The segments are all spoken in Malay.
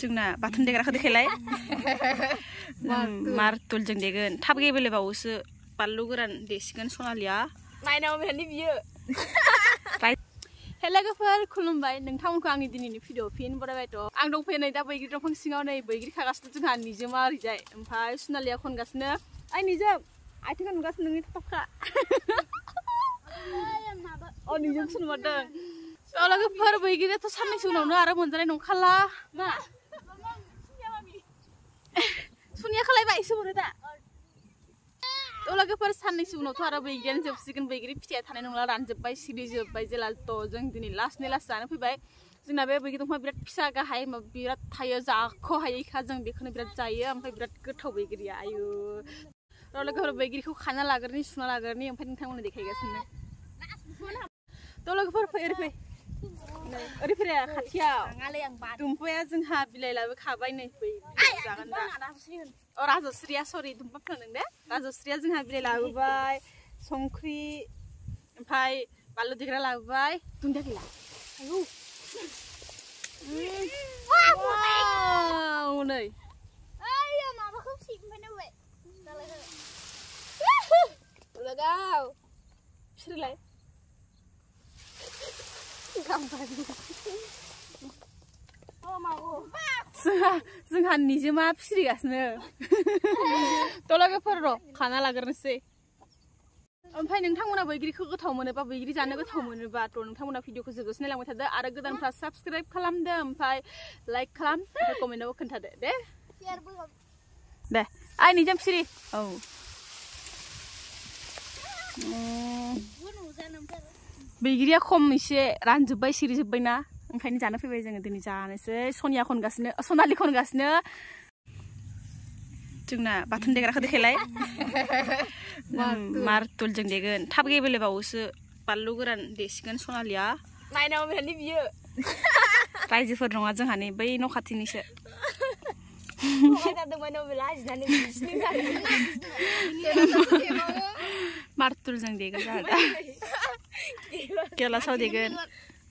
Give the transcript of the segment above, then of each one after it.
जोंना बाथोन देग्राखौ देखायलाय मारतुलजों देगोन थाब गेब्लेबावोसो बानलु गोरान देसिगोन सनालिया माइनाव मेहरनि बियो हेलोगोफोर खुलुमबाय नोंथांमोनखौ आंनि दिनैनि भिडिअ फिन बरायबायथ' आं दंफैयो नै दा बैग्रि दंफां सिङाव नै बैग्रि खागासिनो जोंहा निजोमा ओरैजाय ओमफ्राय सनालिया खनगासिनो ओइ निजोम आथिंखौ नुगासिनो नोंनि थाबखा अ निजोमसो नुमारदों हेलोगोफोर बैग्रियाथ' साननैसो उनावनो आरो मोनजानाय नंखाला मा सुनिया खालायबा एसे हरो दा लोगोफोर साननैसो उनावथ' आरो बैग्रियानो जोबसिगोन बैग्रि फिथाइया थानाय नंला रानजोब्बाय सिरिजोब्बाय जेला जों दिनै लास्टनि लास्ट जानो फैबाय जोंना बे बैग्रि दंफाङा बिराद फिसा गाहाय बिराद थायो जाख' हायैखा जों बेखौनो बिराद जायो ओमफ्राय बिराद गोथाव बैग्रिया आयु लोगोफोर बैग्रिखौ खाना लाग्रोनि सुना लाग्रोनि ओमफ्राय नोंथांमोननो देखायगासिनो लोगोफोर फै ओरै फैरा खाथियाव दुम्बाया जोंहा बिलाइ लाबोखाबाय नै जागोन दा अ राजस्रिया सरि दुम्बा फोरोंदों दे राजस्रिया जोंहा बिलाइ लाबोबाय संख्रि ओमफ्राय बानलु देग्रा लाबोबाय दुन्दिया गैला आयौ नै माबाखौ सिगनिफ्रायनो लोगाव बिसोरलाय जोंहा निजोमा फिसिगासिनो लोगोफोर र' खाना लाग्रोनोसै ओमफ्राय नोंथांमोना बैग्रिखौ गोथाव मोनोबा बैग्रि जानो गोथाव मोनोबा थ' नोंथांमोना भिडिअखौ जोबोद नायलांबाय थादो आरो गोदानफ्रा साबस्क्राइब खालामदो ओमफ्राय लाइक खालाम ओमफ्राय कमेन्टआव खोन्थादो दे आइ निजोम सिरि औ बैग्रिया खम एसे रानजोब्बाय सिरिजोब्बायना ओंखायनो जानो फैबाय जोङो दिनै जानोसै सनिया खनगासिनो सनालि खनगासिनो जोंना बाथोन देग्राखौ देखायलाय मारतुलजों देगोन थाब गेब्लेबावोसो बानलु गोरान देसिगोन सनालिया माइनाव मेहरनि बियो रायजोफोर नङा जोंहा नै बै न' खाथिनिसो मारतुलजों देगोन जोंहा गेलासाव देगोन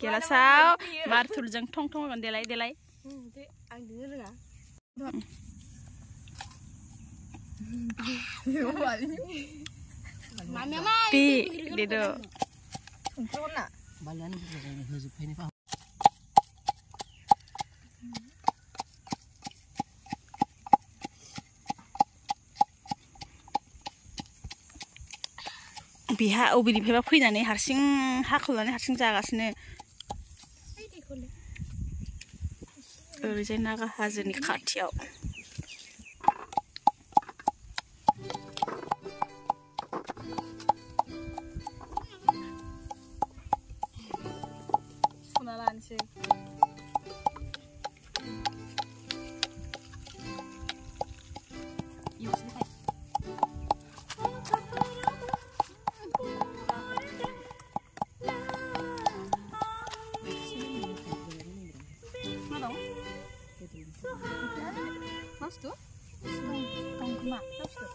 गेलासाव मारतुलजों थं थं होगोन देलाय देलाय आं देनो रोङा देदो बिहा अबेनिफ्रायबा फैनानै हारसिं हाख'नानै हारसिं जागासिनो ओरैजाय नागा हाजोनि खाथियाव सुना लानोसै Mas tuh? Tong kemak, terus tuh.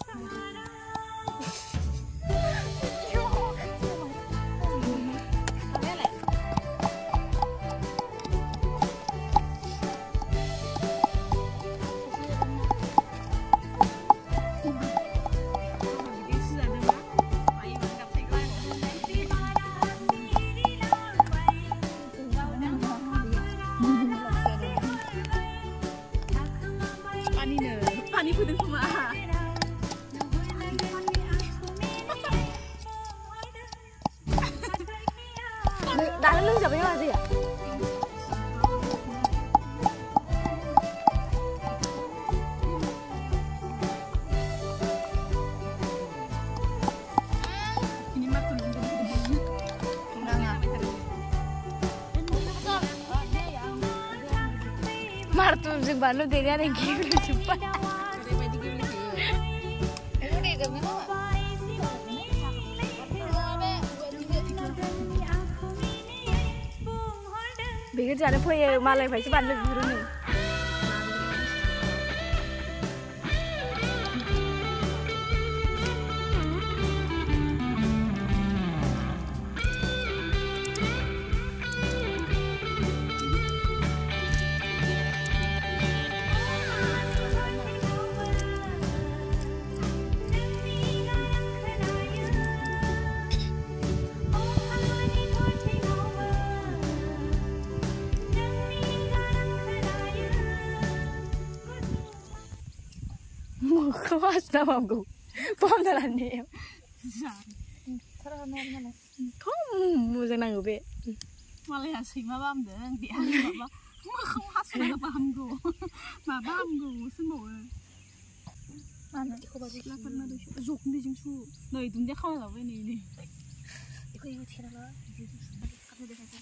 Pani puding kumaha. Dalam lu siapa yang ada ya? Ini mah tuh Martul sing balu dene ada gini cepat. Bikin jalan punya malah pasti bandel dulu nih. kemas nama aku. Pom dalam ni. Kamu jangan nanggup be. malah ya sih mah bam deh di hari mah kamu hasil apa hamgo mah bamgo semua mana aku baca lapan ada jok ni jengsu nah itu dia kau lah ini aku ikut kira lah aku dah kata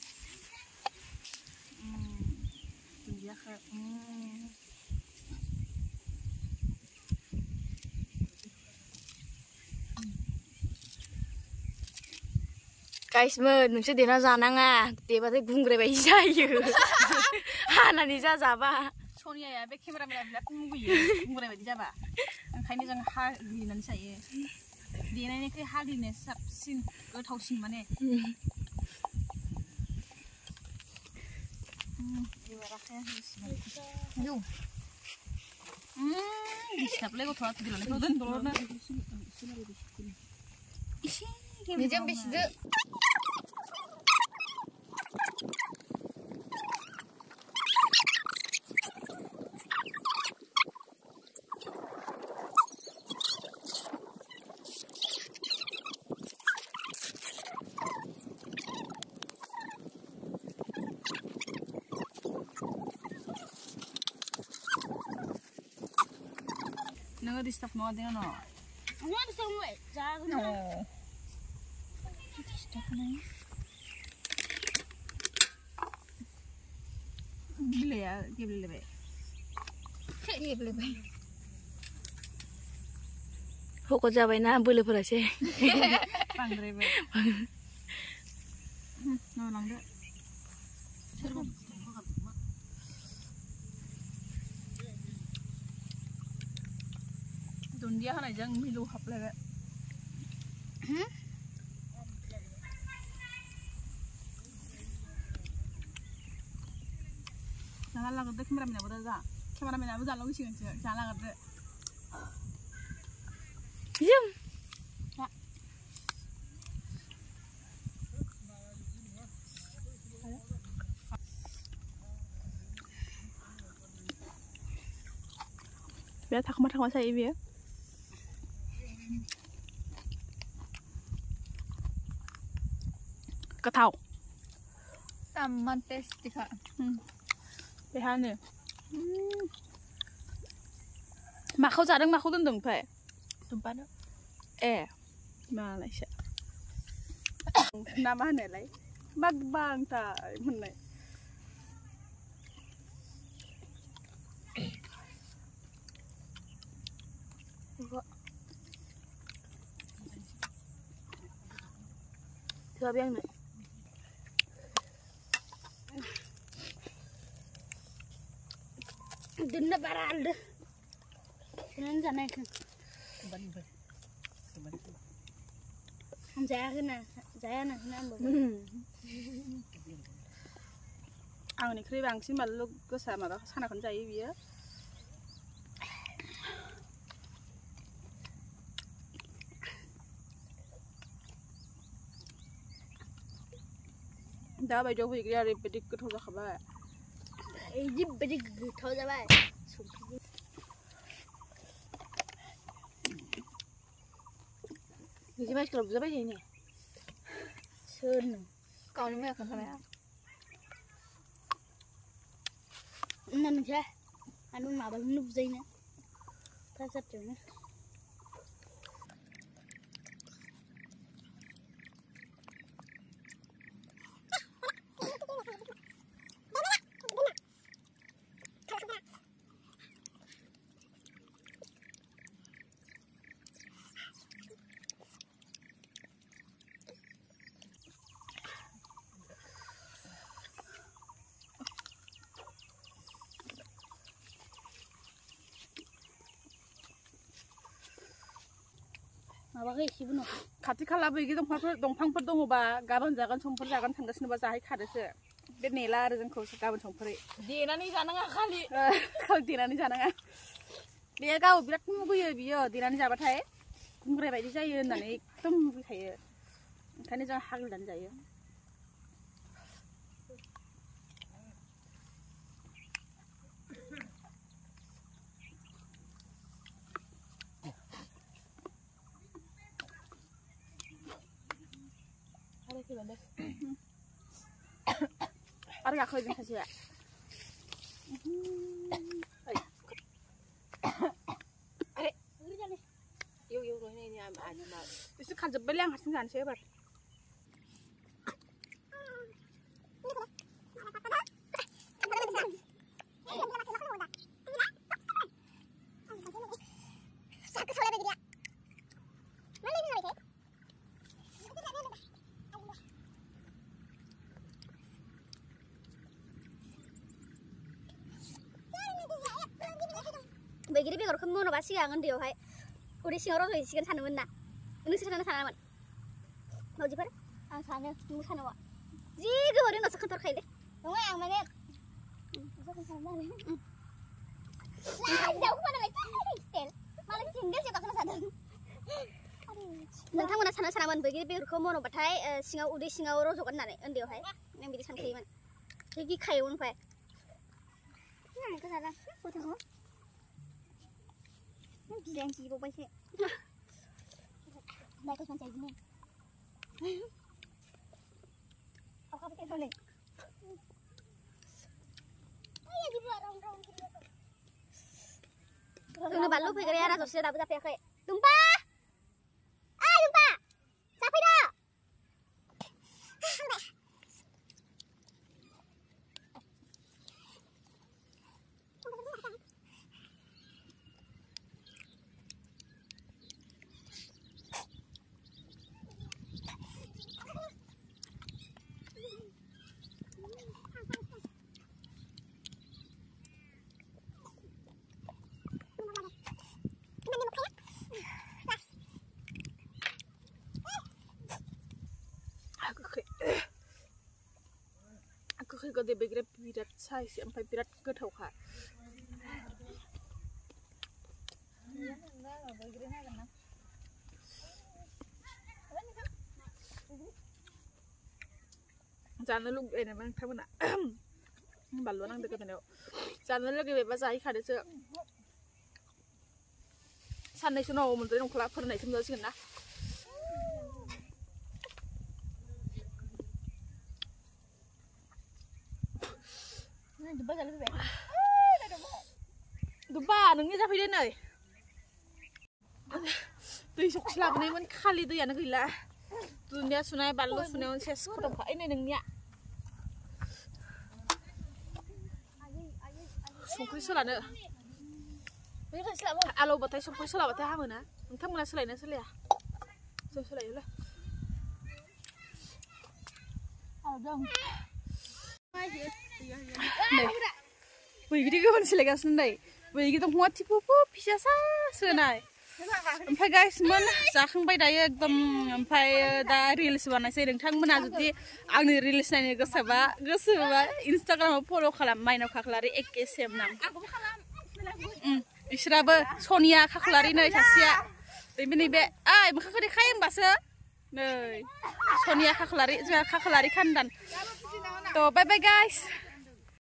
itu dia kayak Guys, nungsi dina zanang ah, tiba-tiba gungre bayi saya. Hana ni siapa? Sonia ya, be kamera bilang tunggu ya, tunggu lagi siapa? Angkanya jangan hal di nanti saya. Di nanti ke hal di nanti sabsin, ke tahu sih mana? Aduh. Disap lagi kau tuh lagi kau dan turun na. Ni jam beside. Nggak disap mau dengan no. Nggak disap mau, jangan. No. Disap nih. Gila ya, gila lebih. Gila lebih. Hoko jabai na boleh berasa. Pangre be. No langga. Dunia kan aja milu hap lagi. Jangan lagu dek kamera mana berada. Kamera mana berada lagu sih kan? Jangan lagu dek. Jom. Biar tak kemana saya ibu ya. Ketau. Taman tes tiga. Behan nih. Mak kau jarang mak kau tuh dengpe. Tempat tu. Mana sih? Nama nih lagi. Bang tak mana? Siapa yang ni? Denda barang deh. Jangan jangan kan. Saya nak Ang ni kiri bangsin malu ke sama dah sana kan jaya biya. Dah baju baju kiri ada bedik ke thau khabar. Ini bedik thau jabai. Ini macam kalau berapa ini? Sen. Kau ni macam apa? Nan je, anu mabal nup zaina. Pasal tu ni. Apa sih bunuh? Kati kalau begini dongpang per dongba, gaban jagan somper jagan tangga sini bahasa hai kada se. Benela ada jengkau gaban somper. Di nani jangan kali. Kalau di nani jangan. Dia kau birak tunggu ya biar di nani jabat hai. Kungre bayi jaya nani tunggu hai. Karena jangan hal dan jaya. deh. Ada gak kerja saja? Yêu rồi này nhà mà nhưng mà Itu kan jebel yang harus ngan siapa? बैगिरि बेगरखौ मोनाबा सिगां उन्दैयावहाय उदै सिङाव रज'हैसिगोन सानोमोन ना नोंसोर सानामोन मावजिफोर आं सानो नों सानोवा जि गोबावनि उनावसो खोन्थाहरखायो दे नङा आं माने नोंथांमोना सानामोन बैगिरि बेगरखौ मोनाबाथाय सिङाव उदै सिङाव रज'गोन होननानै उन्दैयावहाय आं बिदि सानखायोमोन गिखायोमोन ओमफ्राय Bilang sih bapak sih. Dah kau sampai sini. Apa pakai soleh? Ayah di luar orang-orang. Tunggu balu pergi ya, rasa sudah dapat apa? Tumpah. Tumpah. Sampai dah. Aku kayak gede begini birat saya sih, sampai birat getau kak. Jangan lu memang kamu nak balu nang deket mana? Jangan lu kayak bahasa ikan itu. Sana itu no, mungkin orang kelak pernah itu mesti kena. Duba, nunggu sampai dia nih. Tuh sok selap nih, man kali tuh ya nak gila. Tuh dia sunai balu sunai on ses kodok ini nengnya. Sungguh selap nih. Alo batai sungguh selap batai apa na? Entah mana selai na selai ya. Selai lah. Alo dong. Begini kan selegasan deh. Begini tuh muat tipu bisa senai. Empai guys, mana sakang bay daya ekdom empai da reels banai saya dengtang mana jadi angni reels nanya gesaba Instagram follow kalam mainau kaklari ekesem nam. Israba Sonia kaklari nih sasia. Tapi be, maka kau dikain bahasa. Nih, Sonia kaklari kandan. Tuh, bye bye guys.